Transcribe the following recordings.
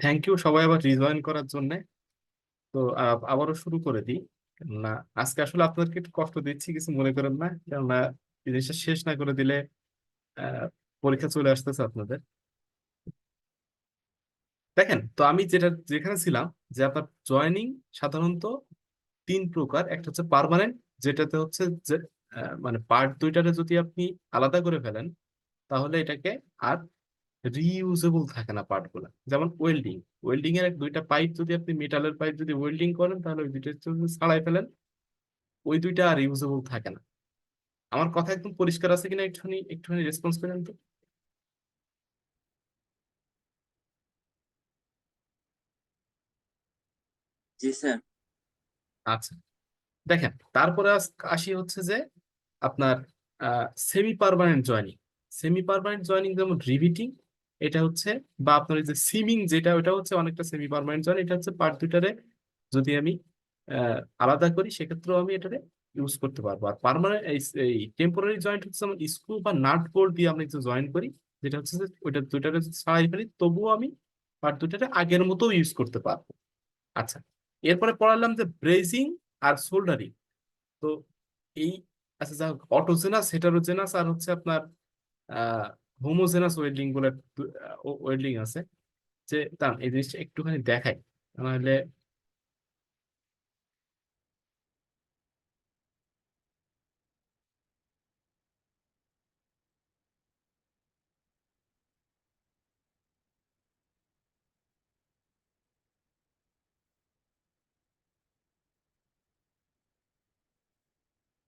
Thank you সবাই আবার rejoin করার জন্য। তো আবারও শুরু করে দিই। না, আজকে আসলে আপনাদেরকে একটু কষ্ট দিচ্ছি, কিছু মনে করেন না, কেননা এই জিনিসটা শেষ না করে দিলে আহ, পরীক্ষা চলে আসতেছে আপনাদের। দেখেন তো আমি যেখানে ছিলাম, যে আপনার জয়েনিং সাধারণত তিন প্রকার। একটা হচ্ছে পার্মানেন্ট, যেটাতে হচ্ছে যে মানে পার্ট দুইটারে যদি আপনি আলাদা করে ফেলেন তাহলে এটাকে আর রিইউজেবল থাকে না পার্ট গুলা। যেমন ওয়েল্ডিং, ওয়েল্ডিং এর দুইটা পাইপ যদি আপনি মেটালের পাইপ যদি ওয়েল্ডিং করেন তাহলে ওই দুইটা যদি ছাড়াই ফেলেন ওই দুইটা আর ইউজেবল থাকে না। আমার কথা একদম পরিষ্কার আছে কিনা একটুখানি একটুখানি রেসপন্স করেন তো। জি স্যার। আচ্ছা, দেখেন তারপরে আসি হচ্ছে যে আপনার semi permanent joining. Semi permanent joining যেমন রিভিটিং, এটা হচ্ছে, বা আপনার এই যে সিমিং, যেটা ওটা হচ্ছে অনেকটা সেমি পার্মানেন্ট জয়েন। এটা হচ্ছে পার্ট দুইটারে যদি আমি আলাদা করি সেক্ষেত্রেও আমি এটারে ইউজ করতে পারবো। আর পার্মানেন্ট এই টেম্পোরারি জয়েন্ট হচ্ছে যেমন স্ক্রু বা নাট বোল্ট দিয়ে আমরা কিছু জয়েন করি, যেটা হচ্ছে যে ওইটা দুইটারে যদি ছাড়াই ফেলি তবুও আমি পার্ট দুইটারে আগের মতো ইউজ করতে পারবো। আচ্ছা, এরপরে পড়ালাম যে ব্রেজিং আর সোল্ডারিং। তো এই, আচ্ছা যা, অটোজেনাস, হেটারোজেনাস আর হচ্ছে আপনার আহ হোমোজেনাস ওয়েল্ডিং বলে ওয়েল্ডিং আছে। যে দাঁড়ান এই জিনিসটা একটুখানি দেখাই, নাহলে।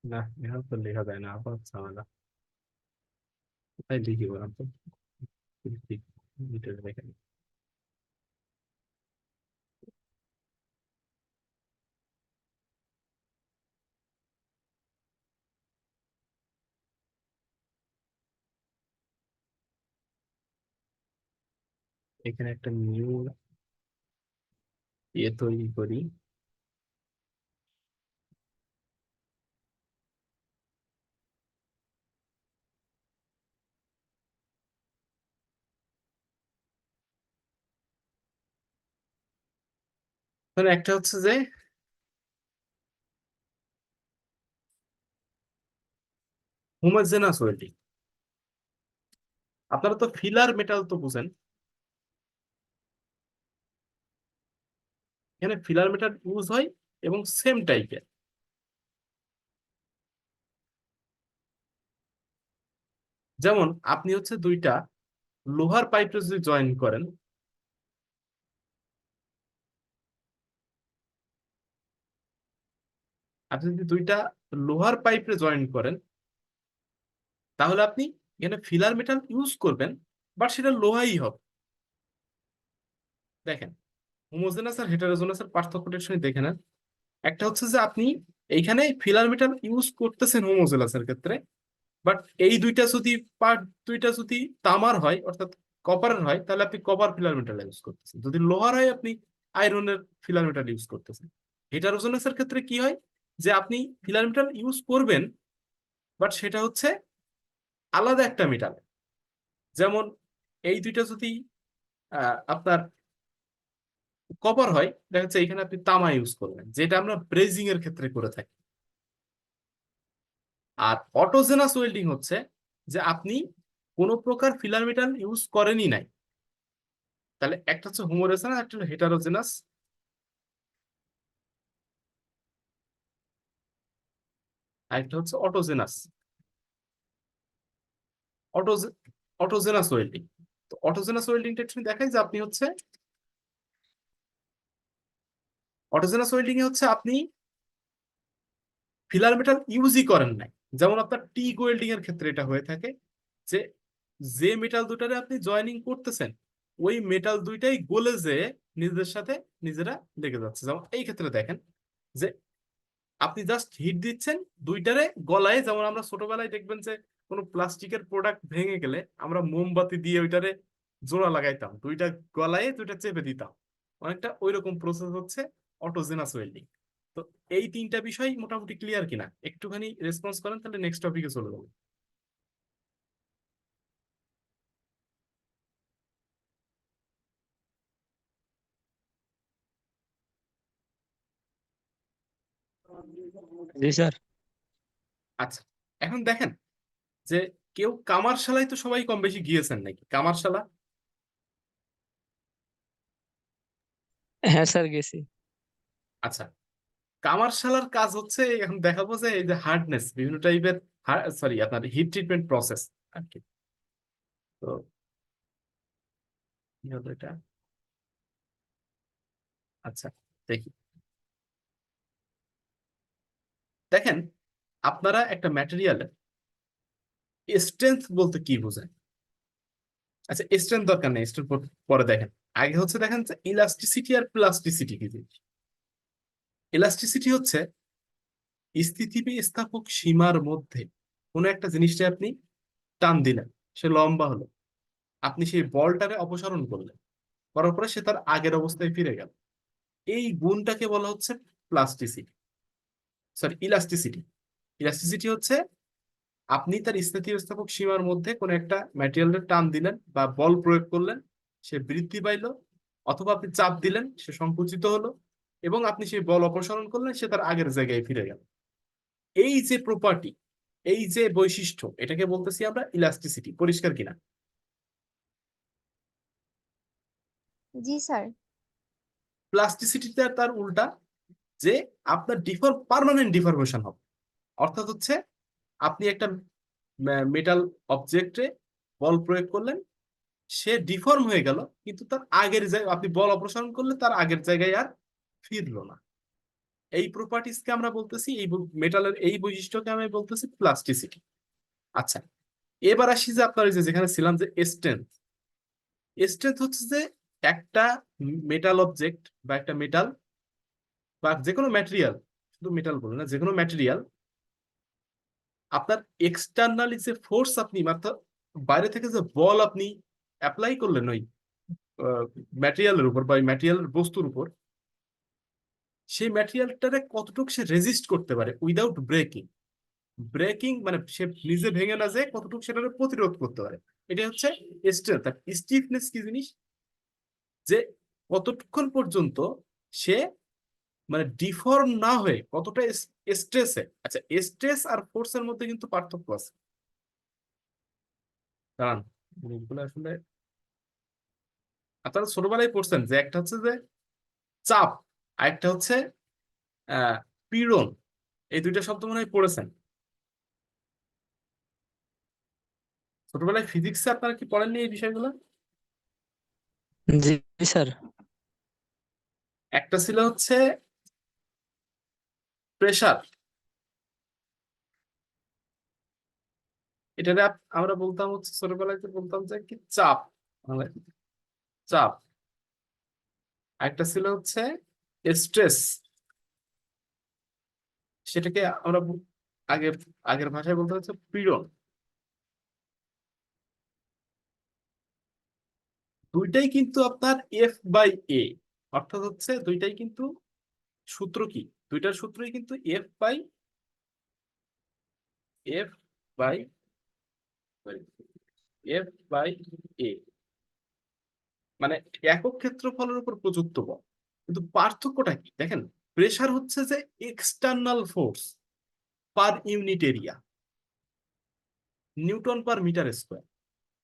না, এভাবে তো লেখা যায় না, আবার ঝামেলা। কোথায় লিখি বললাম তো, ঠিক ডিটেলে দেখেন। এখানে একটা নিউ ইয়ে তৈরি করি। তাহলে একটা হচ্ছে যে হোমোজেনাস ওয়েল্ডিং। আপনারা তো ফিলার মেটাল তো বুঝেন। এখানে ফিলার মেটাল ইউজ হয় এবং সেম টাইপের। যেমন আপনি হচ্ছে দুইটা লোহার পাইপে যদি জয়েন করেন, আপনি যদি দুইটা লোহার পাইপে জয়েন করেন তাহলে আপনি এখানে ফিলার মেটাল ইউজ করবেন, বাট সেটা লোহাই হবে। দেখেন, হোমোজেনাস আর হেটারোজেনাস এর পার্থক্যটা একটু দেখে নেন। একটা হচ্ছে যে আপনি এইখানে ফিলার মেটাল ইউজ করতেছেন হোমোজেনাস এর ক্ষেত্রে, বাট এই দুইটা যদি পার্ট দুইটা যদি তামার হয় অর্থাৎ কপারের হয় তাহলে আপনি কপার ফিলার মেটাল ইউজ করতেছেন। যদি লোহার হয় আপনি আয়রনের ফিলার মেটাল ইউজ করতেছেন। হেটারোজেনাস এর ক্ষেত্রে কি হয়, যে আপনি ফিলার মেটাল ইউজ করবেন, বাট সেটা হচ্ছে আলাদা একটা মেটাল। যেমন এই দুইটা যদি আপনার কপার হয়, দেখা যাচ্ছে এখানে আপনি তামা ইউজ করবেন, যেটা আমরা ব্রেজিং এর ক্ষেত্রে করে থাকি। আর অটোজেনাস ওয়েল্ডিং হচ্ছে যে আপনি কোনো প্রকার ফিলার মেটাল ইউজ করেনই নাই। তাহলে একটা হচ্ছে হোমোজেনাস, একটা হলো হেটারোজেনাস, আর একটা হচ্ছে অটোজেনাস। Autos অটোজেনাস welding. তো অটোজেনাস ওয়েল্ডিংটা একটু দেখাই যে আপনি হচ্ছে অটোজেনাস ওয়েল্ডিং এ হচ্ছে আপনি ফিলার মেটাল ইউজই করেন নাই। যেমন আপনার টিগ ওয়েল্ডিং এর ক্ষেত্রে এটা হয়ে থাকে যে যে মেটাল দুটারে আপনি জয়েনিং করতেছেন ওই মেটাল দুইটাই গলে যে নিজেদের সাথে নিজেরা লেগে যাচ্ছে। যেমন এই ক্ষেত্রে দেখেন যে আপনি জাস্ট হিট দিচ্ছেন দুইটারে গলায়। যেমন আমরা ছোটবেলায় দেখবেন যে কোনো প্লাস্টিকের প্রোডাক্ট ভেঙে গেলে আমরা মোমবাতি দিয়ে ওইটারে জোড়া লাগাইতাম, দুইটা গলায় দুইটা চেপে দিতাম। অনেকটা ওই রকম প্রসেস হচ্ছে অটোজেনাস ওয়েল্ডিং। তো এই তিনটা বিষয় মোটামুটি ক্লিয়ার কিনা একটুখানি রেসপন্স করেন, তাহলে নেক্সট টপিকে চলে যাবো। জি স্যার। আচ্ছা, এখন দেখেন যে কেউ কামারশালায় তো সবাই কম বেশি গিয়েছেন নাকি, কামারশালা? হ্যাঁ স্যার, গেছি। আচ্ছা, কামারশালার কাজ হচ্ছে, এখন দেখাবো যে এই যে হার্ডনেস বিভিন্ন টাইপের, সরি আপনার হিট ট্রিটমেন্ট প্রসেস আর কি। তো কি হলো এটা? আচ্ছা, দেখি, দেখেন আপনারা একটা ম্যাটেরিয়ালের স্ট্রেংথ বলতে কি বোঝায়? আচ্ছা, স্ট্রেংথ দরকার নেই, স্ট্রেংথ পরে দেখেন। আগে হচ্ছে দেখেন যে ইলাস্টিসিটি আর প্লাস্টিসিটি কি জিনিস। ইলাস্টিসিটি হচ্ছে স্থিতিস্থাপক সীমার মধ্যে কোনো একটা জিনিসটা আপনি টান দিলেন, সে লম্বা হলো, আপনি সেই বলটারে অপসারণ করলেন, করার পরে সে তার আগের অবস্থায় ফিরে গেল। এই গুণটাকে বলা হচ্ছে প্লাস্টিসিটি, সরি ইলাস্টিসিটি। ইলাস্টিসিটি হচ্ছে আপনি তার স্থিতিস্থাপক সীমার মধ্যে কোনো একটা ম্যাটেরিয়ালের টান দিলেন বা বল প্রয়োগ করলেন, সে বৃদ্ধি পাইলো, অথবা আপনি চাপ দিলেন সে সংকুচিত হলো, এবং আপনি সেই বল অপসারণ করলেন সে তার আগের জায়গায় ফিরে গেল। এই যে প্রপার্টি, এই যে বৈশিষ্ট্য, এটাকে বলতেছি আমরা ইলাস্টিসিটি। পরিষ্কার কিনা? জি স্যার। প্লাস্টিসিটিটা তার উল্টা, যে আপনার পার্মানেন্ট ডিফরমেশন হবে। অর্থাৎ হচ্ছে আপনি একটা মেটাল অবজেক্টে বল প্রয়োগ করলেন, সে ডিফর্ম হয়ে গেল, কিন্তু তার আগের জায়গায় আপনি বল অপসারণ করলে তার আগের জায়গায় আর ফিরলো না। এই প্রপার্টিসকে আমরা বলতেছি, এই মেটালের এই বৈশিষ্ট্যকে আমি বলতেছি প্লাস্টিসিটি। আচ্ছা, এবার আসি যে আপনার যেখানে ছিলাম, যে স্ট্রেংথ। স্ট্রেংথ হচ্ছে যে একটা মেটাল অবজেক্ট বা একটা মেটাল বা যে কোনো ম্যাটেরিয়াল, শুধু মেটাল বলে না, যে কোনো ম্যাটেরিয়াল, আপনার এক্সটার্নালি যে ফোর্স আপনি মাত্র বাইরে থেকে যে বল আপনি অ্যাপ্লাই করলেন ওই ম্যাটেরিয়ালের উপর বা ওই ম্যাটেরিয়ালের বস্তুর উপর, সেই ম্যাটেরিয়ালটারে কতটুকু সে রেজিস্ট করতে পারে উইদাউট ব্রেকিং। ব্রেকিং মানে সে নিজে ভেঙে না যায়, কতটুকু সেটাকে প্রতিরোধ করতে পারে, এটা হচ্ছে স্ট্রেংথ। আর স্টিফনেস কি জিনিস? যে কতক্ষণ পর্যন্ত সে মানে ডিফর্ম না হয়ে কতটা স্ট্রেসে। আচ্ছা, স্ট্রেস আর ফোর্সের মধ্যে কিন্তু পার্থক্য আছে। কারণ জিনিসগুলো আসলে আপনারা ছোটবেলায় পড়ছেন, যে একটা হচ্ছে যে চাপ, আর একটা হচ্ছে আহ পীড়ন। এই দুইটা শব্দ মনে হয় পড়েছেন ছোটবেলায় ফিজিক্সে। আপনারা কি পড়েননি এই বিষয়গুলো? জি স্যার। একটা ছিল হচ্ছে প্রেসার, এটা আমরা বলতাম হচ্ছে ছোটবেলায় বলতাম যে কি চাপ, মানে চাপ। একটা ছিল হচ্ছে স্ট্রেস, সেটাকে আমরা আগে আগের ভাষায় বলতে হচ্ছে পীড়ন। দুইটাই কিন্তু আপনার এফ বাই এ, অর্থাৎ হচ্ছে দুইটাই কিন্তু সূত্র কি, দুইটার সূত্রই কিন্তু এফ বাই এফ বাই এ, মানে একক ক্ষেত্রফলের উপর প্রযুক্ত বল। কিন্তু পার্থক্যটা কি দেখেন, প্রেসার হচ্ছে যে external force per unit area, newton per metre square.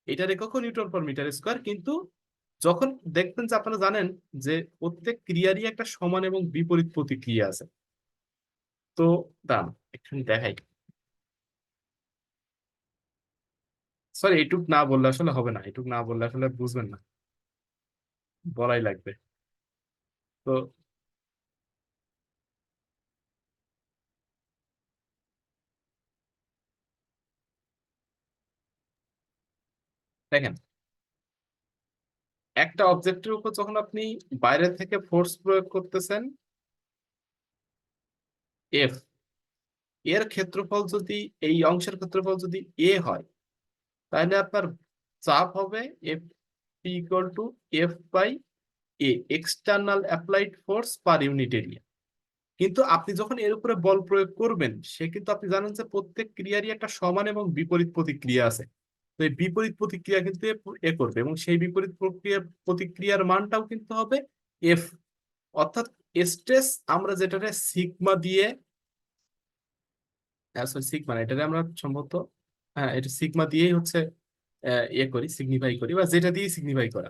এটার এককও নিউটন পার মিটার স্কোয়ার। কিন্তু যখন দেখবেন যে আপনারা জানেন যে প্রত্যেক ক্রিয়ারই একটা সমান এবং বিপরীত প্রতিক্রিয়া আছে। তো দাম একটু দেখাই, সরি এইটুক না বললে আসলে হবে না, এইটুক না বললে আসলে বুঝবেন না, বলাই লাগবে। তো দেখেন, একটা অবজেক্টের উপর যখন আপনি বাইরে থেকে ফোর্স প্রয়োগ করতেছেন এফ, এর ক্ষেত্রফল যদি, এই অংশের ক্ষেত্রফল যদি এ হয়, তাহলে আপনার চাপ হবে F equal to F by A, external applied force per unit area. কিন্তু আপনি যখন এর উপরে বল প্রয়োগ করবেন, সে কিন্তু আপনি জানেন যে প্রত্যেক ক্রিয়ারই একটা সমান এবং বিপরীত প্রতিক্রিয়া আছে। তো এই বিপরীত প্রতিক্রিয়া কিন্তু এ করবে, এবং সেই বিপরীত প্রতিক্রিয়ার মানটাও কিন্তু হবে এফ। অর্থাৎ স্ট্রেস আমরা যেটাকে সিগমা দিয়ে সরি সিগমা না, এটাকে আমরা সম্ভবত, হ্যাঁ এটা সিগমা দিয়েই হচ্ছে ইয়ে করি, সিগনিফাই করি, বা যেটা দিয়ে সিগনিফাই করা,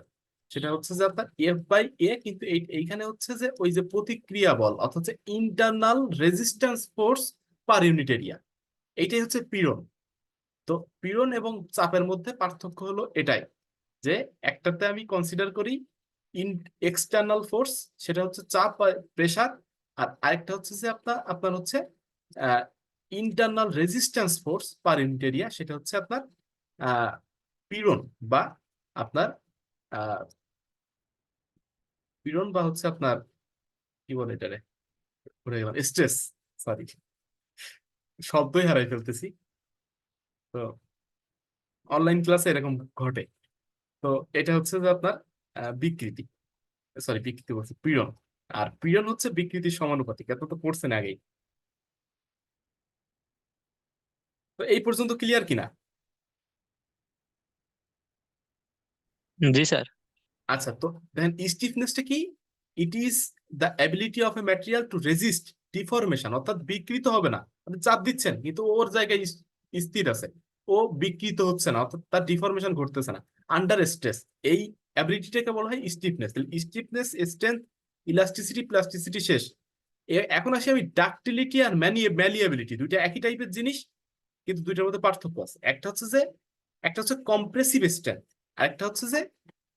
সেটা হচ্ছে যে আপনার এফ বাই এ, কিন্তু এইখানে হচ্ছে যে ওই যে প্রতিক্রিয়া বল অর্থাৎ internal resistance force per unit area, এইটাই হচ্ছে পীড়ন। তো পীড়ন এবং চাপের মধ্যে পার্থক্য হলো এটাই, যে একটাতে আমি কনসিডার করি ইন এক্সটার্নাল ফোর্স, সেটা হচ্ছে চাপ বা প্রেসার, আর আরেকটা হচ্ছে যে আপনার আপনার হচ্ছে internal resistance force per unit area, সেটা হচ্ছে আপনার আহ, পীড়ন বা আপনার আহ, পীড়ন বা হচ্ছে আপনার কি বলে এটারে, ভুলে গেলাম, স্ট্রেস, সরি শব্দই হারাই ফেলতেছি। তো অনলাইন ক্লাসে এরকম ঘটে। তো এটা হচ্ছে যে আপনার বিকৃতি, সরি বিকৃতি বলছি, পীড়ন। আর পীড়ন হচ্ছে বিকৃতির সমানুপাতিক, এত তো পড়ছেন আগেই। তো এই পর্যন্ত ক্লিয়ার কিনা? জি স্যার। আচ্ছা, তো দেখেন স্টিফনেসটা কি? ইট is the ability of a material two resist deformation, অর্থাৎ বিকৃত হবে না। আপনি চাপ দিচ্ছেন কিন্তু ওর জায়গায় স্থির আছে, ও বিকৃত হচ্ছে না, অর্থাৎ তার ডিফরমেশন ঘটতেছে না আন্ডার স্ট্রেস। এই অ্যাবিলিটিটাকে বলা হয় stiffness. Stiffness, strength, elasticity, plasticity শেষ। এখন আসি আমি ডাক্টিলিটি আর ম্যালিয়েবিলিটি, দুইটা একই টাইপের জিনিস, কিন্তু দুইটার মধ্যে পার্থক্য আছে। একটা হচ্ছে কম্প্রেসিভ স্ট্রেংথ, আর একটা হচ্ছে যে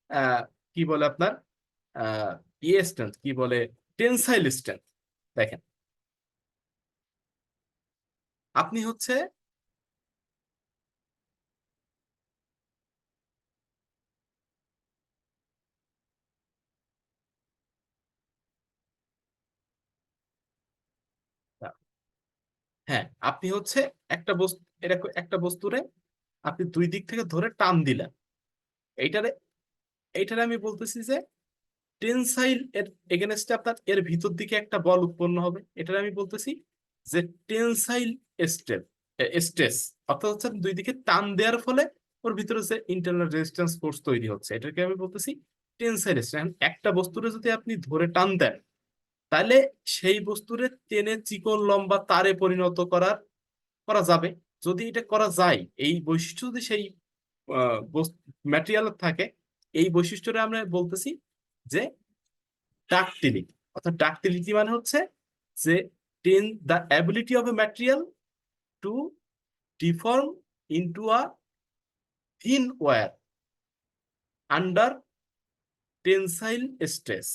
আহ, কি বলে আপনার ইয়ে স্ট্রেংথ, কি বলে, টেনসাইল স্ট্রেংথ। দেখেন আপনি হচ্ছে হ্যাঁ, আপনি হচ্ছে একটা বস্তু, এরকম একটা বস্তুরে আপনি দুই দিক থেকে ধরে টান দিলেন, এইটারে এইটারে আমি বলতেছি যে টেনসাইল, এর এগেনস্টে আপনার এর ভিতর দিকে একটা বল উৎপন্ন হবে, এটারে আমি বলতেছি যে টেনসাইল স্টেপ স্ট্রেস। অর্থাৎ হচ্ছে দুই দিকে টান দেওয়ার ফলে ওর ভিতরে যে ইন্টারনাল রেজিস্ট্যান্স ফোর্স তৈরি হচ্ছে, এটাকে আমি বলতেছি টেনসাইল স্ট্রেস। একটা বস্তুরে যদি আপনি ধরে টান দেন, তাহলে সেই বস্তুরে টেনে চিকন লম্বা তারে পরিণত করা যাবে। যদি এটা করা যায়, এই বৈশিষ্ট্য যদি সেই ম্যাটেরিয়াল থাকে, এই বৈশিষ্ট্যটা আমরা বলতেছি যে ডাক্টিলিটি। অর্থাৎ ডাক্টিলিটি মানে হচ্ছে যে the ability of a material to deform into a thin wire under tensile stress.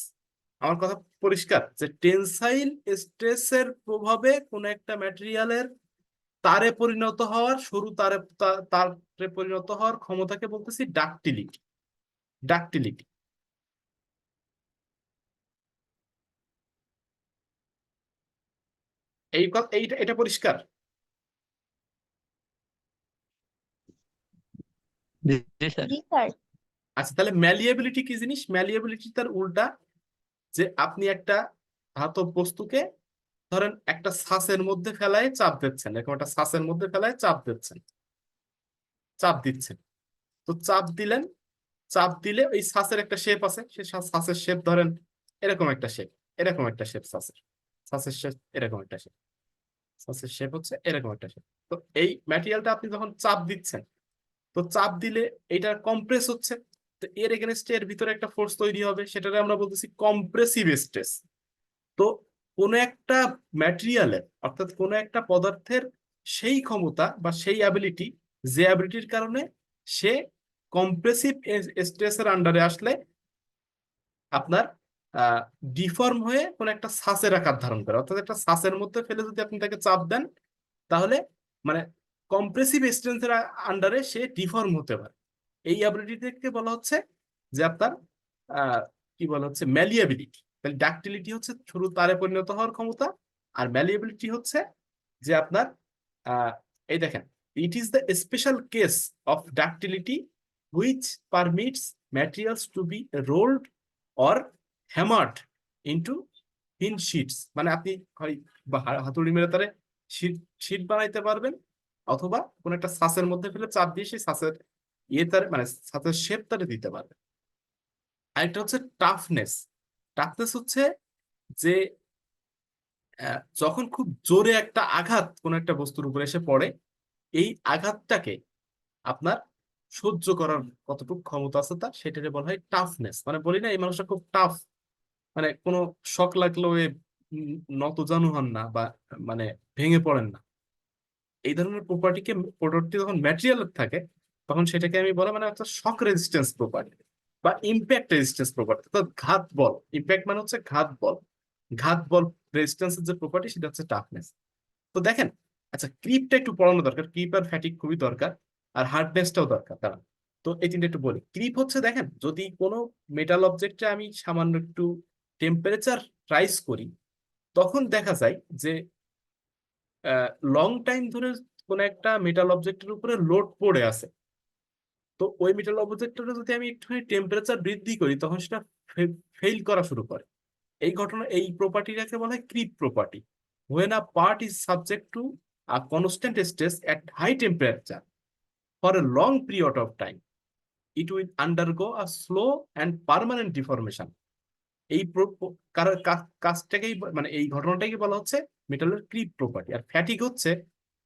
আমার কথা পরিষ্কার, যে টেনসাইল স্ট্রেসের প্রভাবে কোন একটা ম্যাটেরিয়ালের তারে পরিণত হওয়ার, সরু তারে পরিণত হওয়ার ক্ষমতাকে বলতেছি ডাক্টিলিটি। ডাক্টিলিটি। এইটা এটা পরিষ্কার? জি জি স্যার। জি স্যার। আচ্ছা, তাহলে ম্যালিয়েবিলিটি কি জিনিস? ম্যালিয়েবিলিটি তার উল্টা, যে আপনি একটা ধাতব বস্তুকে ধরেন একটা ছাঁচের মধ্যে ফেলায় চাপ দিচ্ছেন, এরকম একটা ছাঁচের মধ্যে ফেলায় চাপ দিচ্ছেন, চাপ দিচ্ছেন। তো চাপ দিলেন, চাপ দিলে ওই ছাঁচের একটা শেপ আছে, সে ছাঁচের শেপ ধরেন এরকম একটা শেপ, এরকম একটা শেপ ছাঁচের, ছাঁচের শেপ এরকম একটা শেপ, ছাঁচের শেপ হচ্ছে এরকম একটা শেপ। তো এই ম্যাটেরিয়ালটা আপনি যখন চাপ দিচ্ছেন, তো চাপ দিলে এটা কম্প্রেস হচ্ছে, তো এর এগেনস্টে এর ভিতরে একটা ফোর্স তৈরি হবে, সেটাকে আমরা বলতেছি কম্প্রেসিভ স্ট্রেস। তো কোনো একটা ম্যাটেরিয়ালের, অর্থাৎ কোনো একটা পদার্থের সেই ক্ষমতা বা সেই অ্যাবিলিটি, যে অ্যাবিলিটির কারণে সে কম্প্রেসিভ স্ট্রেসের আন্ডারে আসলে আপনার ডিফর্ম হয়ে কোন একটা সাসের আকার ধারণ করে। অর্থাৎ একটা সাসের মধ্যে ফেলে যদি আপনি তাকে চাপ দেন, তাহলে মানে কম্প্রেসিভ স্ট্রেন্থের আন্ডারে সে ডিফর্ম হতে পারে। এই অ্যাবিলিটিকে বলা হচ্ছে যে আপনার আহ, কি বলা হচ্ছে ম্যালিয়াবিলিটি। তাহলে ডাক্টিলিটি হচ্ছে শুরু তারে পরিণত হওয়ার ক্ষমতা, আর ম্যালিয়াবিলিটি হচ্ছে যে আপনার আহ, এই দেখেন, it is the special case of ductility which permits materials to be rolled or hammered into thin sheets. মানে আপনি হয় হাতুড়ি মেরে তারে শীট শীট বানাইতে পারবেন, অথবা কোন একটা ছাঁচের মধ্যে ফেলে চাপ দিয়ে সেই ছাঁচের ইয়ে তার মানে ছাঁচের শেপ তারে দিতে পারবেন। আরেকটা হচ্ছে টাফনেস। টাফনেস হচ্ছে যে যখন খুব জোরে একটা আঘাত কোনো একটা বস্তুর উপরে এসে পড়ে, এই আঘাতটাকে আপনার সহ্য করার কতটুকু ক্ষমতা আছে তার, সেটাকে বলা হয় টাফনেস। মানে বলি না এই মানুষটা খুব টাফ, মানে কোনো শক লাগলেও এ নতজানু হন না বা মানে ভেঙে পড়েন না। এই ধরনের প্রপার্টি যখন ম্যাটেরিয়ালের থাকে, তখন সেটাকে আমি বলা মানে একটা শক রেজিস্ট্যান্স প্রপার্টি বা ইম্প্যাক্ট রেজিস্ট্যান্স প্রপার্টি। তো ঘাত বল, ইম্প্যাক্ট মানে হচ্ছে ঘাত বল, ঘাত বল রেজিস্ট্যান্সের যে প্রপার্টি সেটা হচ্ছে টাফনেস। তো দেখেন, আচ্ছা ক্রিপটা একটু পড়ানো দরকার, ক্রিপ আর ফ্যাটিক খুবই দরকার, আর হার্ডনেসটাও দরকার কারণ। তো এই তিনটা একটু বলি। ক্রিপ হচ্ছে দেখেন, যদি কোনো মেটাল অবজেক্টে আমি সামান্য একটু টেম্পারেচার রাইজ করি, তখন দেখা যায় যে লং টাইম ধরে কোনো একটা মেটাল অবজেক্টের উপরে লোড পড়ে আছে। তো ওই মেটাল অবজেক্টটা যদি আমি একটুখানি টেম্পারেচার বৃদ্ধি করি, তখন সেটা ফেইল করা শুরু করে। এই ঘটনা, এই প্রপার্টিটাকে বলা হয় creep property. when a part is subject to a constant stress at high temperature for a long period of time, it will undergo a slow and permanent deformation. এই কাজটাকেই মানে এই ঘটনাটাকে বলা হচ্ছে মেটালের ক্রিপ প্রপার্টি। আর ফ্যাটিক হচ্ছে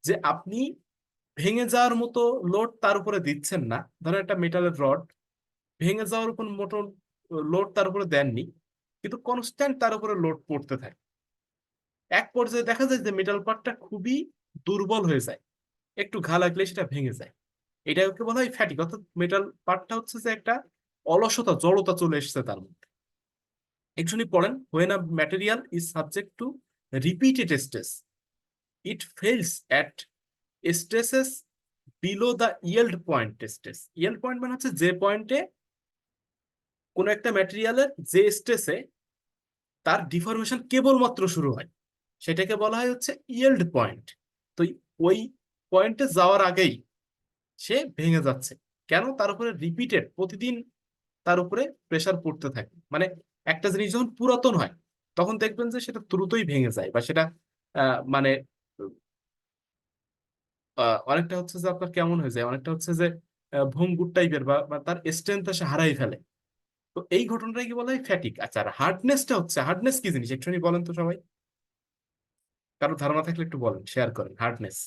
যে আপনি ভেঙে যাওয়ার মতো লোড তার উপরে দিচ্ছেন না। ধরেন একটা মেটালের রড, ভেঙে যাওয়ার উপর মোটর লোড তার উপরে দেননি, কিন্তু কনস্ট্যান্ট তার উপরে লোড পড়তে থাকে। এক পর্যায়ে দেখা যায় যে মেটাল পার্টটা খুবই দুর্বল হয়ে যায়, একটু ঘা লাগলে সেটা ভেঙে যায়। এটাকে বলা হয় ফ্যাটিক। অর্থাৎ মেটাল পার্টটা হচ্ছে যে একটা অলসতা, জড়তা চলে এসেছে তার মধ্যে। একচুয়ালি পড়েন, when a material is subject to repeated stress, it fails at stresses below the yield point stress. yield point মানে হচ্ছে যে পয়েন্টে কোনো একটা ম্যাটেরিয়ালের যে স্ট্রেসে তার ডিফরমেশন কেবলমাত্র শুরু হয়, সেটাকে বলা হয় হচ্ছে ইয়েল্ড পয়েন্ট। তো ওই পয়েন্টে যাওয়ার আগেই সে ভেঙে যাচ্ছে। কেন? তার উপরে রিপিটেড, প্রতিদিন তার উপরে প্রেসার পড়তে থাকে। মানে একটা জিনিস যখন পুরাতন হয়, তখন দেখবেন যে সেটা দ্রুতই ভেঙে যায়, বা সেটা মানে অনেকটা হচ্ছে যে আপনার কেমন হয়ে যায়, অনেকটা হচ্ছে যে ভঙ্গুর টাইপের, বা তার স্ট্রেংথ সে হারাই ফেলে। তো এই ঘটনাটাই কি বলা হয় ফ্যাটিক। আচ্ছা, আর হার্ডনেসটা হচ্ছে, হার্ডনেস কি জিনিস একটুখানি বলেন তো সবাই, কারো ধারণা থাকলে একটু বলেন, শেয়ার করেন। হার্ডনেস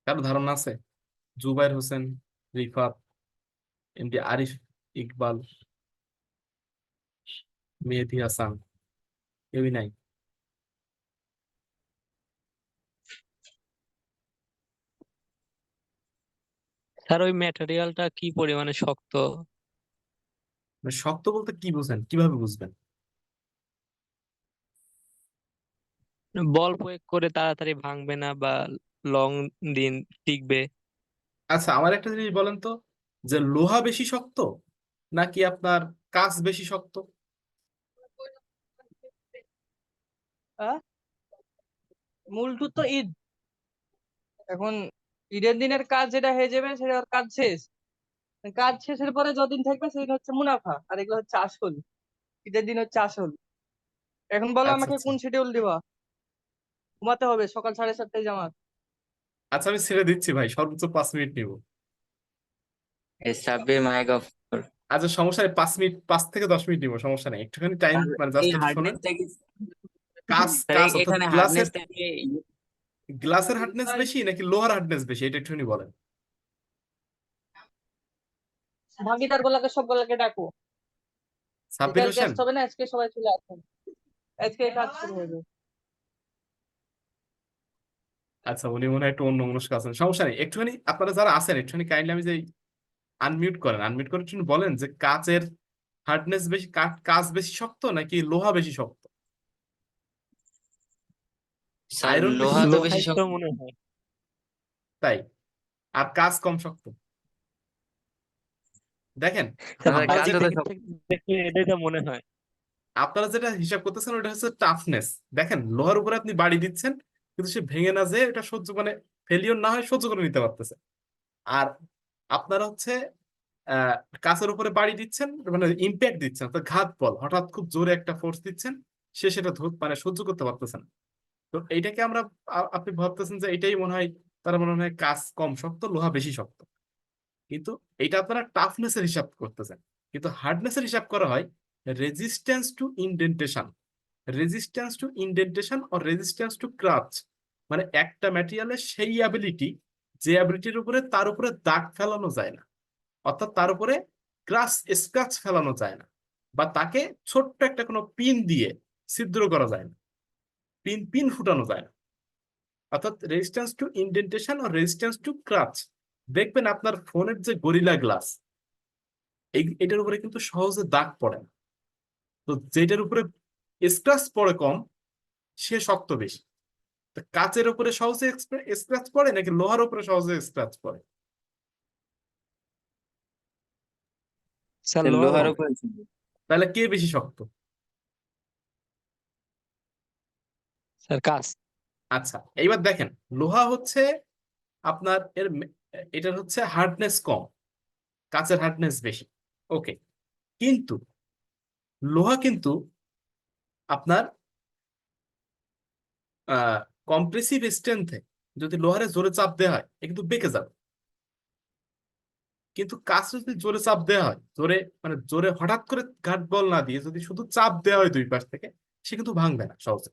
কারো ধারণা আছে? জুবাইর হোসেন, রিফাত, এমডি আরিফ, ইকবাল, মেহেদী হাসান, কেউই নাই? স্যার ওই ম্যাটেরিয়ালটা কি পরিমাণে শক্ত? মানে শক্ত বলতে কি বুঝেন, কিভাবে বুঝবেন? বল প্রয়োগ করে তাড়াতাড়ি ভাঙবে না বা লং দিন টিকবে? আচ্ছা, আমার একটা জিনিস বলেন তো, যে লোহা বেশি শক্ত নাকি আপনার কাঁচ বেশি শক্ত? আহ, মূলটু তো ঈদ। এখন ঈদের দিনের কাজ যেটা হয়ে যাবে সেটা ওর কাজ শেষ। কাজ শেষের পরে যতদিন থাকবে সেদিন হচ্ছে মুনাফা, আর এগুলো হচ্ছে আসল। ঈদের দিন হচ্ছে আসল। এখন বলো আচ্ছা আমাকে আচ্ছা কোন শিডিউল দিবা? ঘুমাতে হবে, সকাল 7:30টায় জামাত। আচ্ছা, আমি ছেড়ে দিচ্ছি ভাই, সর্বোচ্চ 5 মিনিট নিব। সাব্বির মাইক অফ কর। আচ্ছা সমস্যা নেই, 5 মিনিট, 5 থেকে 10 মিনিট নিব, সমস্যা নেই, একটুখানি টাইম আর মানে এই জাস্ট একটু শোনেন। হার্ডনেসটা কি কাঁচ, স্যার কাঁচ অর্থাৎ এখানে গ্লাসের, হার্ডনেসটা কি গ্লাসের হার্ডনেস বেশি নাকি লোহার হার্ডনেস বেশি, এটা একটুখানি বলেন। ভাগিদার গুলাকে সবগুলাকে ডাকো। সাব্বির বিকাল হোসেন, টেস্ট হবে না, আজকে সবাই চলে আসুন। আজকে কাজ শুরু হবে। আচ্ছা উনি মনে হয় একটু অন্য মনস্ক আছেন, সমস্যা নেই, একটুখানি আপনারা যারা আছেন একটুখানি কাইন্ডলি আমি যে আনমিউট করেন, আনমিউট করে একটু বলেন যে কাচের হার্ডনেস বেশি, কাঁচ বেশি শক্ত নাকি লোহা বেশি শক্ত? স্যার আয়রন বেশি লোহা তো শক্ত, বেশি লোহাই তো শক্ত। মনে হয়। তাই? আর কাঁচ কম শক্ত? দেখেন, স্যার স্যার আপনারা কাজ যেটা, তো প্র্যাকটিস থেকে দেখলে এটাই তো মনে হয়। আপনারা যেটা হিসাব করতেছেন ওটা হচ্ছে টাফনেস। দেখেন লোহার উপরে আপনি বাড়ি দিচ্ছেন, কিন্তু সে ভেঙে না, যে এটা সহ্য মানে ফেলিওর না হয় সহ্য করে নিতে পারতেছে। আর আপনারা হচ্ছে আহ কাঁচের উপরে বাড়ি দিচ্ছেন, মানে ইম্প্যাক্ট দিচ্ছেন, তো ঘাত বল, হঠাৎ খুব জোরে একটা ফোর্স দিচ্ছেন, সে সেটা মানে সহ্য করতে পারতেছে না। তো তো এইটাকে আমরা আপনি ভাবতেছেন যে এটাই মনে হয়, তার মনে হয় কাজ কম শক্ত, লোহা বেশি শক্ত, কিন্তু এটা আপনারা টাফনেসের হিসাব করতেছেন। কিন্তু হার্ডনেসের হিসাব করা হয় resistance to indentation, resistance to indentation or resistance to scratch, মানে একটা ম্যাটেরিয়ালের সেই অ্যাবিলিটি যে অ্যাবিলিটির উপরে তার উপরে দাগ ফেলানো যায় না, অর্থাৎ তার উপরে স্ক্র্যাচ ফেলানো যায় না, বা তাকে ছোট্ট একটা কোনো পিন দিয়ে ছিদ্র করা যায় না, পিন পিন ফুটানো যায় না, অর্থাৎ resistance to indentation R resistance to ক্রাচ। দেখবেন আপনার ফোনের যে গরিলা গ্লাস, এটার উপরে কিন্তু সহজে দাগ পড়ে না। তো যেটার উপরে স্ক্র্যাচ পড়ে কম সে শক্ত বেশি। তো কাচের উপরে সহজে স্ক্র্যাচ পড়ে নাকি লোহার উপরে সহজে স্ক্র্যাচ পড়ে? স্যার স্যার লোহার লোহার উপরে। উপরে ছিল। তাহলে কে বেশি শক্ত? স্যার কাজ। আচ্ছা, এইবার দেখেন, লোহা হচ্ছে আপনার এটার হচ্ছে হার্ডনেস কম, কাচের হার্ডনেস বেশি। ওকে, কিন্তু লোহা কিন্তু আপনার কম্প্রেসিভ স্ট্রেংথে যদি লোহারে জোরে চাপ দেওয়া হয় এ কিন্তু বেঁকে যাবে, কিন্তু কাজ যদি জোরে চাপ দেওয়া হয়, জোরে মানে জোরে হঠাৎ করে ঘাট বল না দিয়ে যদি শুধু চাপ দেওয়া হয় দুই পাশ থেকে, সে কিন্তু ভাঙবে না সহজে,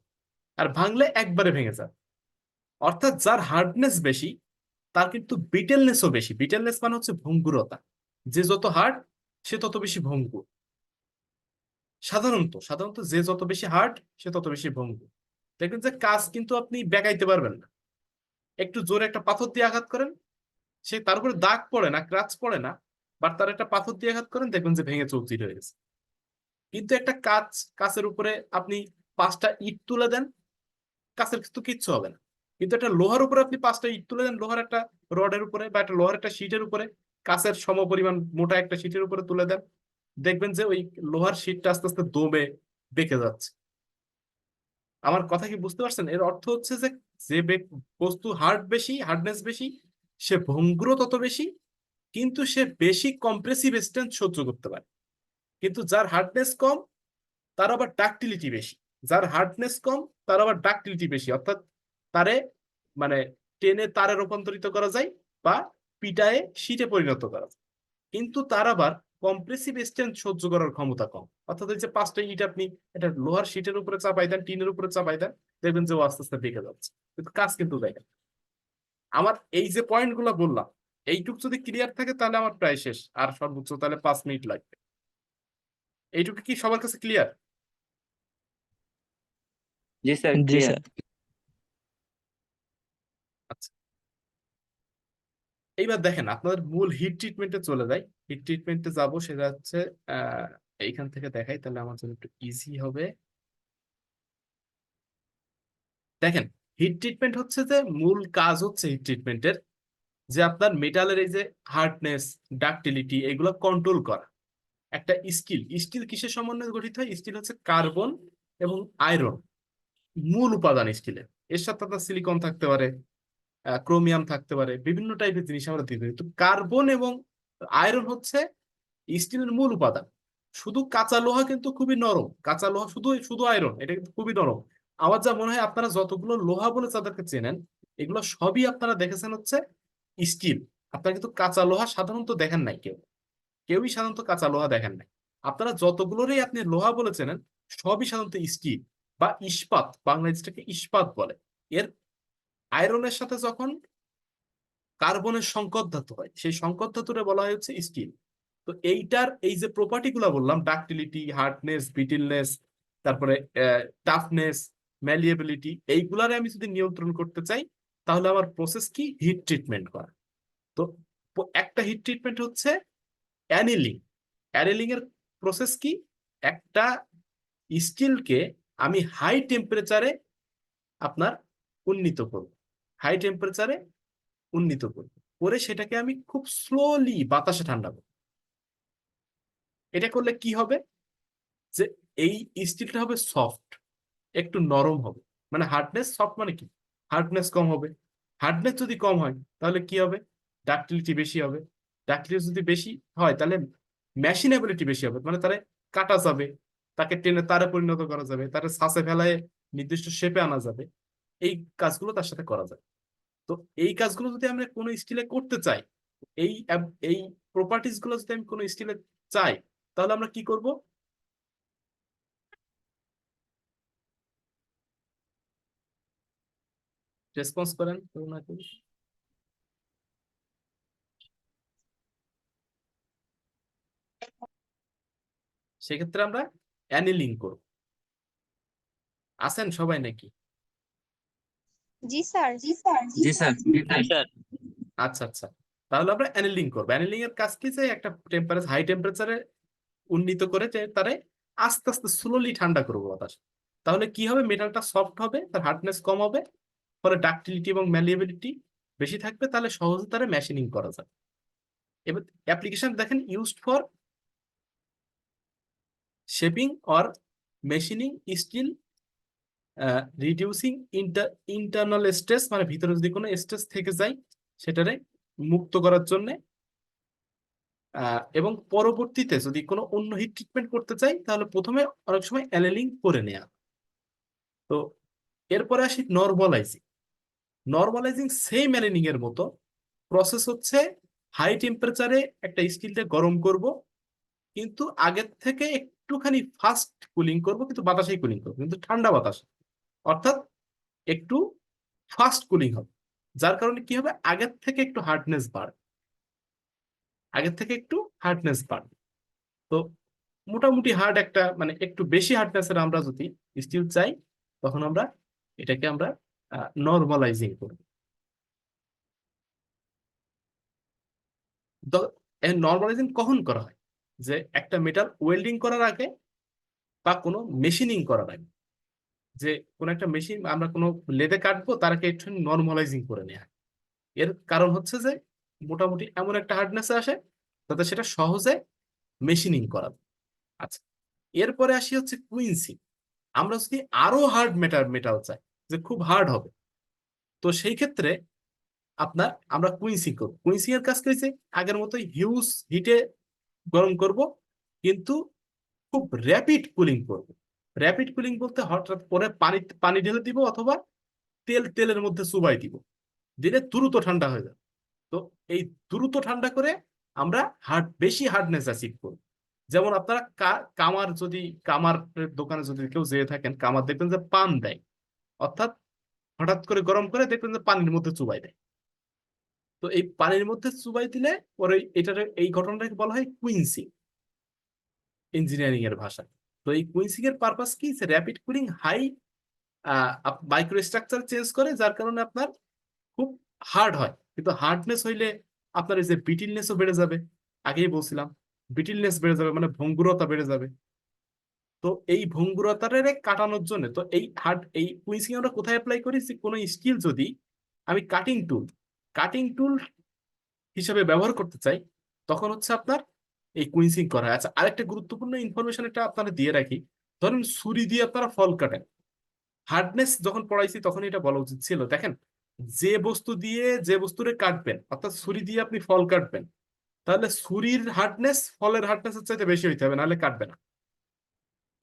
আর ভাঙলে একবারে ভেঙে যাবে। অর্থাৎ যার হার্ডনেস বেশি তার কিন্তু বিটেলনেসও বেশি। বিটেলনেস মানে হচ্ছে ভঙ্গুরতা, যে যত হার্ড সে তত বেশি ভঙ্গুর। সাধারণত সাধারণত যে যত বেশি হার্ড সে তত বেশি ভঙ্গুর। দেখবেন যে কাজ কিন্তু আপনি বেঁকাইতে পারবেন না, একটু জোরে একটা পাথর দিয়ে আঘাত করেন, সে তার উপরে দাগ পড়ে না, ক্রাচ পড়ে না, বাট তার একটা পাথর দিয়ে আঘাত করেন, দেখবেন যে ভেঙে চৌচির হয়ে গেছে। কিন্তু একটা কাচের উপরে আপনি 5টা ইট তুলে দেন, কাচের কিন্তু কিচ্ছু হবে না। কিন্তু একটা লোহার উপরে আপনি 5টা ইট তুলে দেন, লোহার একটা রডের উপরে বা একটা লোহার একটা শীটের উপরে, কাচের সমপরিমাণ মোটা একটা শীটের উপরে তুলে দেন, দেখবেন যে ওই লোহার শীটটা আস্তে আস্তে দমে বেঁকে যাচ্ছে। আমার কথা কি বুঝতে পারছেন? এর অর্থ হচ্ছে যে যে বস্তু হার্ডনেস বেশি, সে ভঙ্গুরও তত বেশি, কিন্তু সে বেশি কম্প্রেসিভ স্ট্রেংথ সহ্য করতে পারে। কিন্তু যার হার্ডনেস কম তার আবার ডাক্টিলিটি বেশি, যার হার্ডনেস কম তার আবার ডাক্টিলিটি বেশি, অর্থাৎ তারে মানে টেনে তারে রূপান্তরিত করা যায় বা পিটায়ে শীটে পরিণত করা যায়, কিন্তু তার আবার কম্প্রেসিভ স্ট্রেংথ সহ্য করার ক্ষমতা কম। অর্থাৎ এই যে 5টা ইট আপনি এটা লোহার শীটের উপরে চাপাই দেন, টিনের উপরে চাপাই দেন, দেখবেন যে ও আস্তে আস্তে বেঁকে যাচ্ছে, কিন্তু কাজ কিন্তু দেখেন। আমার এই যে পয়েন্ট গুলো বললাম, এইটুক যদি ক্লিয়ার থাকে তাহলে আমার প্রায় শেষ, আর সর্বোচ্চ তাহলে 5 মিনিট লাগবে। এইটুকু কি সবার কাছে ক্লিয়ার? জি স্যার জি ক্লিয়ার। স্যার। আচ্ছা, এইবার দেখেন আপনাদের মূল হিট ট্রিটমেন্টে চলে যাই। হিট ট্রিটমেন্টে যাব, সেটা হচ্ছে আহ এইখান থেকে দেখাই তাহলে আমার জন্য একটু ইজি হবে। দেখেন, হিট ট্রিটমেন্ট হচ্ছে যে মূল কাজ হচ্ছে হিট ট্রিটমেন্টের যে আপনার মেটালের এই যে হার্ডনেস, ডাক্টিলিটি এগুলো কন্ট্রোল করা। একটা স্টিল কিসের সমন্বয়ে গঠিত হয়? স্টিল হচ্ছে কার্বন এবং আয়রন, মূল উপাদান স্টিলের। এর সাথে আপনার সিলিকন থাকতে পারে, ক্রোমিয়াম থাকতে পারে, বিভিন্ন টাইপের জিনিস আমরা দিতে পারি। তো কার্বন এবং আয়রন হচ্ছে স্টিলের মূল উপাদান। শুধু কাঁচা লোহা কিন্তু খুবই নরম, কাঁচা লোহা শুধু শুধু আয়রন, এটা কিন্তু খুবই নরম। আমার যা মনে হয় আপনারা যতগুলো লোহা বলে যাদেরকে চেনেন, এগুলো সবই আপনারা দেখেছেন হচ্ছে স্টিল। আপনারা কিন্তু কাঁচা লোহা সাধারণত দেখেন নাই, কেউই সাধারণত কাঁচা লোহা দেখেন নাই। আপনারা যতগুলোরই আপনি লোহা বলে চেনেন সবই সাধারণত স্টিল বা ইস্পাত, বাংলাদেশটাকে ইস্পাত বলে। এর আয়রনের সাথে যখন কার্বনের সংকট ধাতু হয়, সেই সংকট ধাতুটা বলা হয় হচ্ছে স্টিল। তো এইটার এই যে প্রপার্টি গুলা বললাম, ডাক্টিলিটি, হার্ডনেস, ব্রিটেলনেস, তারপরে টাফনেস, ম্যালিয়েবিলিটি, এইগুলারে আমি যদি নিয়ন্ত্রণ করতে চাই তাহলে আমার প্রসেস কি? হিট ট্রিটমেন্ট করা। তো একটা হিট ট্রিটমেন্ট হচ্ছে অ্যানিলিং। অ্যানিলিং এর প্রসেস কি? একটা স্টিলকে আমি হাই টেম্পারেচারে আপনার উন্নীত করব, হাই টেম্পারেচারে উন্নীত করব, করে সেটাকে আমি খুব স্লোলি বাতাসে ঠান্ডা করব। এটা করলে কি হবে? যে এই স্টিলটা হবে সফট, একটু নরম হবে। মানে হার্ডনেস সফট মানে কি? হার্ডনেস কম হবে। হার্ডনেস যদি কম হয় তাহলে কি হবে? ডাক্টিলিটি বেশি হবে। ডাক্টিলিটি যদি বেশি হয় তাহলে মেশিনেবিলিটি বেশি হবে, মানে তারে কাটা যাবে, তাকে টেনে তারে পরিণত করা যাবে, তারে ছাঁচে ফেলায় নির্দিষ্ট শেপে আনা যাবে। এই কাজগুলো তার সাথে করা যায়। তো এই কাজগুলো যদি আমরা কোনো স্টিলে করতে চাই, এই প্রপার্টিজ গুলো যদি আমি কোনো স্টিলে চাই, তাহলে আমরা কি করব? রেসপন্স করেন করুণা করে। সেক্ষেত্রে আমরা অ্যানিলিং করব। আছেন সবাই নাকি? জি স্যার। জি স্যার স্যার আচ্ছা আচ্ছা, তাহলে আমরা অ্যানিলিং করবো। অ্যানিলিং এর কাজ কি, যে একটা টেম্পারেচার হাই টেম্পারেচারে উন্নীত করে যে তারে আস্তে আস্তে স্লোলি ঠান্ডা করবো বাতাস। তাহলে কি হবে? মেটালটা সফট হবে, তার হার্ডনেস কম হবে, ফলে ডাক্টিলিটি এবং ম্যালিয়েবিলিটি বেশি থাকবে, তাহলে সহজে তারে মেশিনিং করা যায়। এবার অ্যাপ্লিকেশন দেখেন, used for shaping or machining steel, reducing internal stress, মানে ভিতরে যদি কোনো স্ট্রেস থেকে যায় সেটারে মুক্ত করার জন্য, এবং পরবর্তীতে যদি কোনো অন্য হিট ট্রিটমেন্ট করতে চাই তাহলে প্রথমে অনেক সময় অ্যানেলিং করে নেওয়া। তো এরপরে আসি নর্মালাইজিং। নর্মালাইজিং সেম অ্যানেলিং এর মতো প্রসেস হচ্ছে, হাই টেম্পারেচারে একটা স্টিলটা গরম করব, কিন্তু আগের থেকে একটুখানি ফাস্ট কুলিং করব, কিন্তু বাতাসেই কুলিং করবো, কিন্তু ঠান্ডা বাতাস, অর্থাৎ একটু ফাস্ট কুলিং হবে। যার কারণে কি হবে? আগের থেকে একটু হার্ডনেস বাড়বে, আগের থেকে একটু হার্ডনেস বাড়বে। তো মোটামুটি হার্ড একটা, মানে একটু বেশি হার্ডনেসের আমরা যদি স্টিল চাই, তখন আমরা এটাকে আমরা নর্মালাইজিং করব। নর্মালাইজিং কখন করা হয়? যে একটা মেটাল ওয়েল্ডিং করার আগে বা কোনো মেশিনিং করার আগে, যে কোনো একটা মেশিন আমরা কোনো লেদে কাটবো, তার আগে একটু নর্মালাইজিং করে নেওয়া। এর কারণ হচ্ছে যে মোটামুটি এমন একটা হার্ডনেস আসে যাতে সেটা সহজে মেশিনিং করা যায়। আচ্ছা, এরপরে আসি হচ্ছে কুইন্সিং। আমরা যদি আরো হার্ড মেটাল চাই, যে খুব হার্ড হবে, তো সেই ক্ষেত্রে আপনার আমরা কুইন্সিং করব। কুইন্সিং এর কাজ করেছে আগের মতো হিউজ হিটে গরম করব, কিন্তু খুব র্যাপিড কুলিং করব। র্যাপিড কুলিং বলতে হঠাৎ করে পানি পানি ঢেলে দিব, অথবা তেলের মধ্যে চুবাই দিব, দিলে দ্রুত ঠান্ডা হয়ে যাবে। তো এই দ্রুত ঠান্ডা করে আমরা বেশি হার্ডনেস অ্যাচিভ করব। যেমন আপনারা কামার দোকানে যদি কেউ যেয়ে থাকেন, কামার দেখবেন যে পান দেয়, অর্থাৎ হঠাৎ করে গরম করে দেখবেন যে পানির মধ্যে চুবাই দেয়। তো এই পানির মধ্যে চুবাই দিলে পরে এই ঘটনাটাকে বলা হয় কুইন্সিং, ইঞ্জিনিয়ারিং এর ভাষায়। তো এই কুইন্সিং এর পারপাস কি? Rapid cooling high micro structure change করে, যার কারণে আপনার খুব হার্ড হয়, কিন্তু হার্ডনেস হইলে আপনার এই যে ব্রিটিলনেসও বেড়ে যাবে। আগেই বলছিলাম, ব্রিটিলনেস বেড়ে যাবে মানে ভঙ্গুরতা বেড়ে যাবে। তো এই ভঙ্গুরতারে কাটানোর জন্য, তো এই কুইন্সিং আমরা কোথায় অ্যাপ্লাই করি? যে কোনো স্কিল যদি আমি কাটিং টুল হিসেবে ব্যবহার করতে চাই, তখন হচ্ছে আপনার এই কুইন্সিং করা হয়। আচ্ছা, আরেকটা গুরুত্বপূর্ণ ইনফরমেশন এটা আপনারা দিয়ে রাখি। ধরুন ছুরি দিয়ে আপনারা ফল কাটেন, হার্ডনেস যখন পড়াইছি তখন এটা বলা উচিত ছিল। দেখেন, যে বস্তুরে কাটবেন, অর্থাৎ ছুরি দিয়ে আপনি ফল কাটবেন, তাহলে ছুরির হার্ডনেস ফলের হার্ডনেসের চাইতে বেশি হইতে হবে, নাহলে কাটবে না।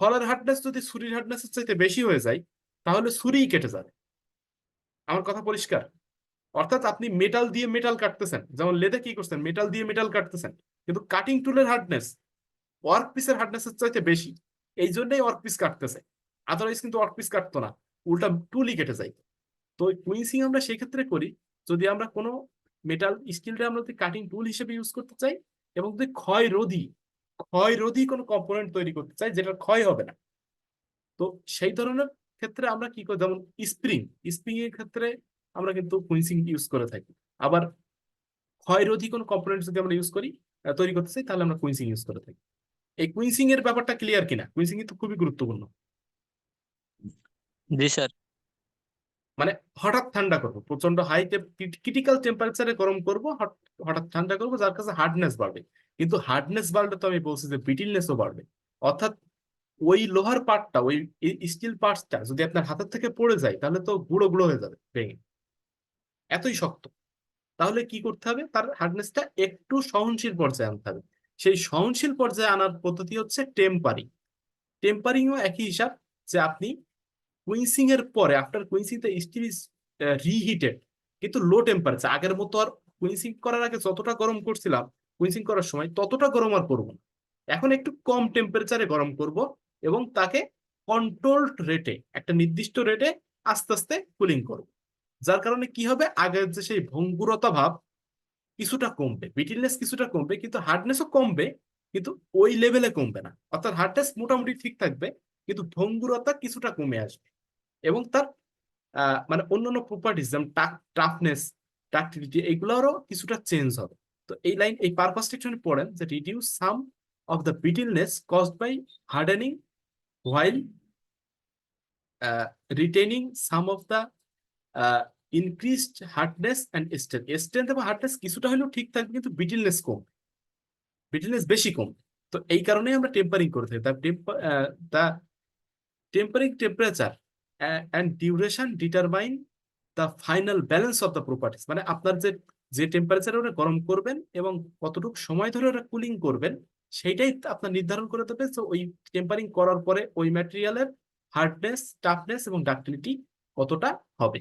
ফলের হার্ডনেস যদি ছুরির হার্ডনেসের চাইতে বেশি হয়ে যায়, তাহলে ছুরিই কেটে যাবে। আমার কথা পরিষ্কার? অর্থাৎ আপনি মেটাল দিয়ে মেটাল কাটতেছেন, যেমন লেদে কি করছেন, মেটাল দিয়ে মেটাল কাটতেছেন, কিন্তু কাটিং টুলের হার্ডনেস ওয়ার্ক পিসের হার্ডনেসের চাইতে বেশি, এই জন্যই ওয়ার্ক পিস কাটতেছে। আদারওয়াইজ কিন্তু ওয়ার্ক পিস কাটতো না, উল্টা টুলই কেটে যায়। তো কুইন্সিং আমরা সেই ক্ষেত্রে করি যদি আমরা কোনো মেটাল স্টিলটা আমরা যদি কাটিং টুল হিসেবে ইউজ করতে চাই, এবং যদি ক্ষয়রোধী কোনো কম্পোনেন্ট তৈরি করতে চাই যেটা ক্ষয় হবে না। তো সেই ধরনের ক্ষেত্রে আমরা কি করি, যেমন স্প্রিং এর ক্ষেত্রে আমরা কিন্তু কুইন্সিং ইউজ করে থাকি। আবার ক্ষয়রোধী কোনো কম্পোনেন্ট যদি আমরা তৈরি করতে চাই, তাহলে আমরা কুইন্সিং ইউজ করে থাকি। এই কুইন্সিং এর ব্যাপারটা ক্লিয়ার কিনা? কুইন্সিং কিন্তু খুবই গুরুত্বপূর্ণ। জি স্যার মানে হঠাৎ ঠান্ডা করবো, প্রচন্ড ক্রিটিক্যাল টেম্পারেচারে গরম করব, হঠাৎ ঠান্ডা করবো, যার কাছে হার্ডনেস বাড়বে। কিন্তু হার্ডনেস বাড়লে তো আমি বলছি যে ব্রিটিলনেসও বাড়বে। অর্থাৎ ওই লোহার পার্টটা, ওই স্টিল পার্টসটা যদি আপনার হাতের থেকে পড়ে যায়, তাহলে তো গুঁড়ো গুঁড়ো হয়ে যাবে ভেঙে, এতই শক্ত। তাহলে কি করতে হবে? তার হার্ডনেসটা একটু সহনশীল পর্যায়ে আনতে হবে। সেই সহনশীল পর্যায়ে আনার পদ্ধতি হচ্ছে টেম্পারিংও একই হিসাব, যে আপনি কুইন্সিং এর পরে after quenching the still is reheated, কিন্তু লো টেম্পারেচার। আগের মতো আর কুইন্সিং করার আগে যতটা গরম করছিলাম কুইন্সিং করার সময় ততটা গরম আর করবো না, এখন একটু কম টেম্পারেচারে গরম করব এবং তাকে কন্ট্রোলড রেটে, একটা নির্দিষ্ট রেটে আস্তে আস্তে কুলিং করব। যার কারণে কি হবে, আগের যে সেই ভঙ্গুরতা ভাব কিছুটা কমবে, ব্রিটিলনেস কিছুটা কমবে, কিন্তু হার্ডনেসও কমবে, কিন্তু ওই লেভেলে কমবে না। অর্থাৎ হার্ডনেস মোটামুটি ঠিক থাকবে, কিন্তু ভঙ্গুরতা কিছুটা কমে আসবে। এবং তার মানে অন্যান্য প্রপার্টিজ যেমন টাফনেস, ডাক্টিলিটি, এইগুলোরও কিছুটা চেঞ্জ হবে। তো এই লাইন, এই পারপাসটা একটু পড়েন যে reduce some of the ব্রিটিলনেস caused by hardening while retaining some of the increased hardness and strength. Strength এবং হার্ডনেস কিছুটা হলেও ঠিক থাকবে, কিন্তু ব্রিটিলনেস কম, ব্রিটিলনেস বেশি কম। তো এই কারণেই আমরা টেম্পারিং করে থাকি। The tempering temperature and duration determine the final balance of the properties. মানে আপনার যে যে টেম্পারেচারে ওটা গরম করবেন এবং কতটুকু সময় ধরে ওটা কুলিং করবেন, সেইটাই আপনার নির্ধারণ করে দেবে যে ওই টেম্পারিং করার পরে ওই ম্যাটেরিয়ালের হার্ডনেস, টাফনেস এবং ডাক্টিলিটি কতটা হবে।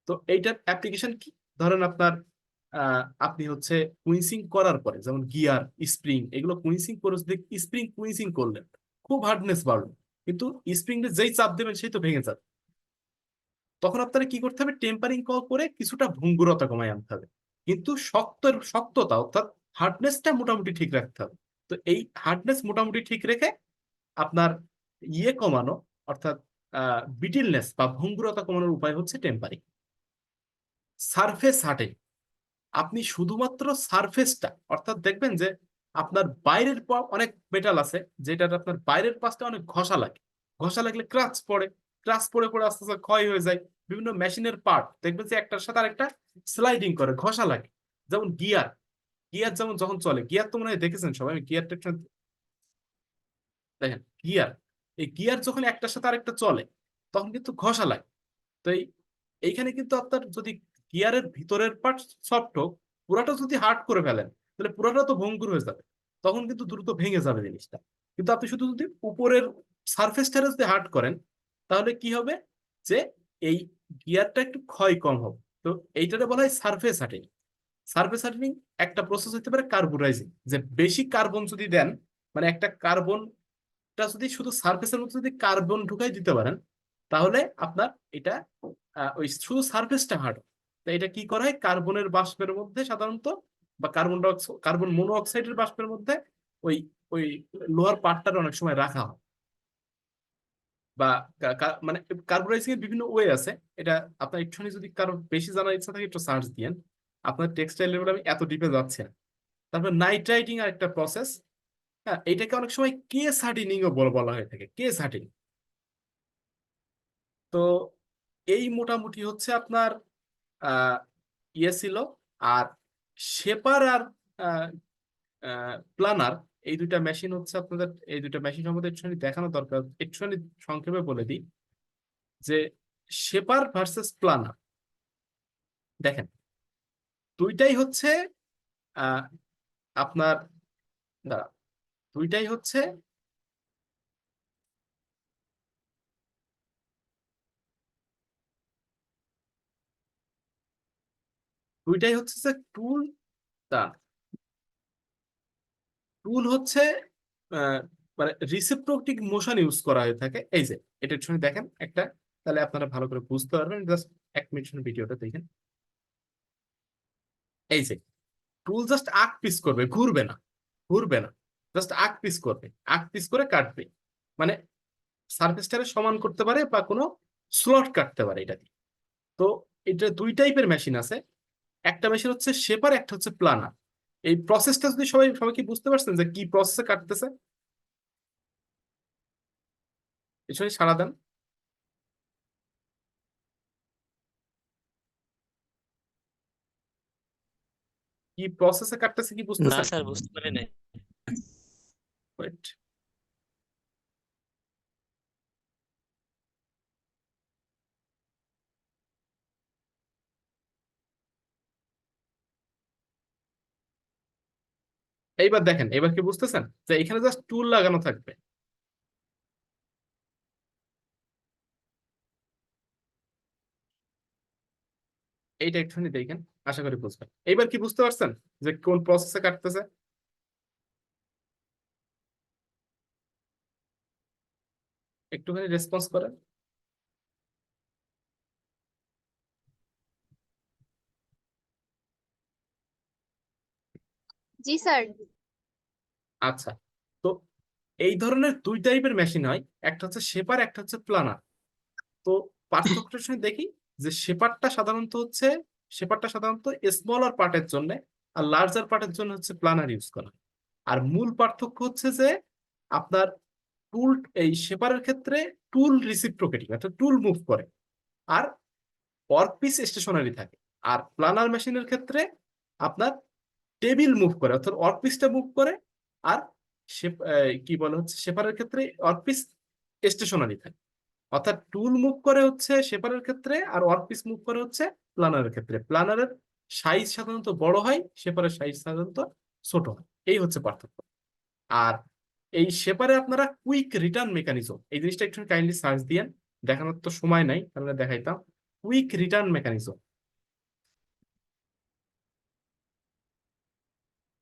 তো এইটার অ্যাপ্লিকেশন কি, ধরেন আপনার আপনি হচ্ছে কুইন্সিং করার পরে যেমন গিয়ার, স্প্রিং, এগুলো কুইন্সিং করে যদি স্প্রিং কুইন্সিং করলেন, খুব হার্ডনেস বাড়লো, কিন্তু স্প্রিং যেই চাপ দেবেন সেই তো ভেঙে যাবে। তখন আপনারা কি করতে হবে, টেম্পারিং করে কিছুটা ভঙ্গুরতা কমায় আনতে হবে, কিন্তু শক্ততা অর্থাৎ হার্ডনেসটা মোটামুটি ঠিক রাখতে হবে। তো এই হার্ডনেস মোটামুটি ঠিক রেখে আপনার কমানো, অর্থাৎ ব্রিটিলনেস বা ভঙ্গুরতা কমানোর উপায় হচ্ছে টেম্পারিং। সারফেস হার্ডেনিং, আপনি শুধুমাত্র সারফেসটা, অর্থাৎ দেখবেন যে আপনার বাইরের অনেক মেটাল আছে যেটা আপনার বাইরের পাশটা অনেক ঘষা লাগে, ঘষা লাগলে ক্রাচ পড়ে, ক্রাচ পড়ে পড়ে আস্তে আস্তে ক্ষয় হয়ে যায়। বিভিন্ন মেশিনের পার্ট দেখবেন যে একটার সাথে আরেকটা স্লাইডিং করে, ঘষা লাগে। যেমন গিয়ার, গিয়ার যেমন যখন চলে, গিয়ার তো মনে হয় দেখেছেন সবাই, গিয়ারটা একটু দেখেন, গিয়ার, এই গিয়ার যখন একটার সাথে আরেকটা চলে তখন কিন্তু ঘষা লাগে। তো এইখানে কিন্তু আপনার যদি গিয়ারের ভিতরের পার্ট সফট হোক, পুরাটা যদি হার্ড করে ফেলেন তাহলে পুরাটা তো ভঙ্গুর হয়ে যাবে, তখন কিন্তু দ্রুত ভেঙে যাবে জিনিসটা। কিন্তু আপনি শুধু যদি উপরের সারফেসটা যদি হার্ড করেন তাহলে কি হবে, যে এই গিয়ারটা একটু ক্ষয় কম হবে। তো এইটাতে বলা হয় সারফেস হার্ডেনিং। সারফেস হার্ডেনিং একটা প্রসেস হতে পারে কার্বোরাইজিং, যে বেশি কার্বন যদি দেন, মানে একটা কার্বনটা যদি শুধু সারফেসের মধ্যে যদি কার্বন ঢুকাই দিতে পারেন, তাহলে আপনার এটা ওই শুধু সারফেসটা হার্ড। তো এটা কি করা হয়, কার্বনের বাষ্পের মধ্যে সাধারণত, বা কার্বন মনোঅক্সাইডের বাষ্পের মধ্যে ওই ওই লোহার পার্টটার অনেক সময় রাখা হয়। বা মানে কার্বোরাইজিং এর বিভিন্ন ওয়ে আছে। এটা আপনার একটুখানি যদি কারো বেশি জানার ইচ্ছা থাকে একটু সার্চ দিয়েন, আপনার টেক্সটাইল লেভেল আমি এত ডিপে যাচ্ছি না। তারপর নাইট্রাইটিং আর একটা প্রসেস, হ্যাঁ, এটাকে অনেক সময় কেস হার্ডেনিং ও বলা হয়ে থাকে, কেস হার্ডেনিং। তো এই মোটামুটি হচ্ছে আপনার আহ ছিল। আর শেপার আর প্লানার, এই দুইটা মেশিন হচ্ছে আপনাদের, এই দুইটা মেশিন সম্বন্ধে একটুখানি দেখানো দরকার। একটুখানি সংক্ষেপে বলে দিই যে শেপার ভার্সেস প্লানার, দেখেন দুইটাই হচ্ছে আহ আপনার, দাঁড়া, দুইটাই হচ্ছে দুইটাই হচ্ছে যে টুল, টুল হচ্ছে আহ, মানে রিসিপ্রোকেটিং মোশন ইউজ করা হয়ে থাকে। এই যে এটা একটু দেখেন একটা, তাহলে আপনারা ভালো করে বুঝতে পারবেন। জাস্ট এক মিনিট ভিডিওটা দেখেন। এই যে টুল জাস্ট আক পিস করবে, ঘুরবে না, ঘুরবে না, জাস্ট আক পিস করবে, আক পিস করে কাটবে। মানে সার্ফেসটারে সমান করতে পারে বা কোনো স্লট কাটতে পারে এটা দিয়ে। তো এটা দুই টাইপের মেশিন আছে, একটা মেশিন হচ্ছে শেপার, একটা হচ্ছে প্লানার। এই প্রসেসটা যদি সবাই কি বুঝতে পারছেন যে কি প্রসেসে কাটতেছে, এসব সারা দেন, কি প্রসেসে কাটতেছে কি না বুঝতেছেন? স্যার, বুঝতে পারি নাই। Wait. এইবার দেখেন, এবার কি বুঝতেছেন যে এখানে জাস্ট টুল লাগানো থাকবে, এইটা একটুখানি দেখেন, আশা করি বুঝবেন। এইবার কি বুঝতে পারছেন যে কোন প্রসেসে কাটতেছে? একটুখানি রেসপন্স করেন। জি স্যার। আচ্ছা, তো এই ধরনের দুই টাইপের মেশিন হয়, একটা হচ্ছে শেপার, একটা হচ্ছে প্লানার। তো পার্থক্যটা শুনে দেখি যে শেপারটা সাধারণত স্মলার পার্টের জন্য, আর লার্জার পার্টের জন্য হচ্ছে প্লানার ইউজ করা হয়। আর মূল পার্থক্য হচ্ছে যে আপনার টুল, এই শেপারের ক্ষেত্রে টুল রিসিপ্রোকেটিং, অর্থাৎ টুল মুভ করে, আর ওয়ার্কপিস স্টেশনারি থাকে। আর প্লানার মেশিনের ক্ষেত্রে আপনার টেবিল মুভ করে, অর্থাৎ ওয়ার্কপিসটা মুভ করে, আর কি বলে হচ্ছে শেপারের ক্ষেত্রে ওয়ার্কপিস স্টেশনারি থাকে। অর্থাৎ টুল মুভ করে হচ্ছে শেপারের ক্ষেত্রে, আর ওয়ার্কপিস মুভ করে হচ্ছে প্লানারের ক্ষেত্রে। প্লানারের সাইজ সাধারণত বড় হয়, শেপারের সাইজ সাধারণত ছোট হয়। এই হচ্ছে পার্থক্য। আর এই শেপারে আপনারা কুইক রিটার্ন মেকানিজম, এই জিনিসটা একটু কাইন্ডলি সার্চ দিয়েন, দেখানোর তো সময় নাই, তাহলে দেখাইতাম। Quick return mechanism,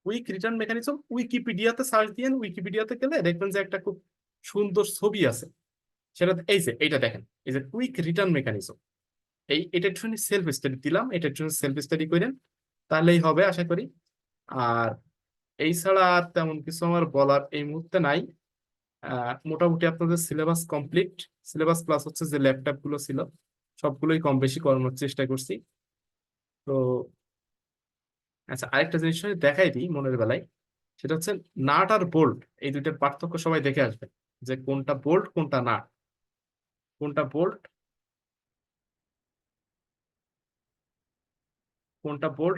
quick return mechanism উইকিপিডিয়াতে সার্চ দিয়েন। উইকিপিডিয়াতে গেলে দেখবেন যে একটা খুব সুন্দর ছবি আছে, সেটা এই যে এইটা দেখেন, এই যে কুইক রিটার্ন মেকানিজম। এটা একটুখানি সেলফ স্টাডি দিলাম, এটা একটুখানি সেলফ স্টাডি করেন, তাহলেই হবে আশা করি। আর এই ছাড়া আর তেমন কিছু আমার বলার এই মুহূর্তে নাই। মোটামুটি আপনাদের সিলেবাস কমপ্লিট। সিলেবাস প্লাস হচ্ছে যে ল্যাপটপ গুলো ছিল, সবগুলোই কম বেশি করানোর চেষ্টা করছি। তো আচ্ছা, আরেকটা জিনিস দেখাই দিই মনের বেলায়, সেটা হচ্ছে নাট আর বোল্ট, এই দুইটার পার্থক্য সবাই দেখে আসবে, যে কোনটা বোল্ট কোনটা নাট, কোনটা বোল্ট কোনটা বোল্ট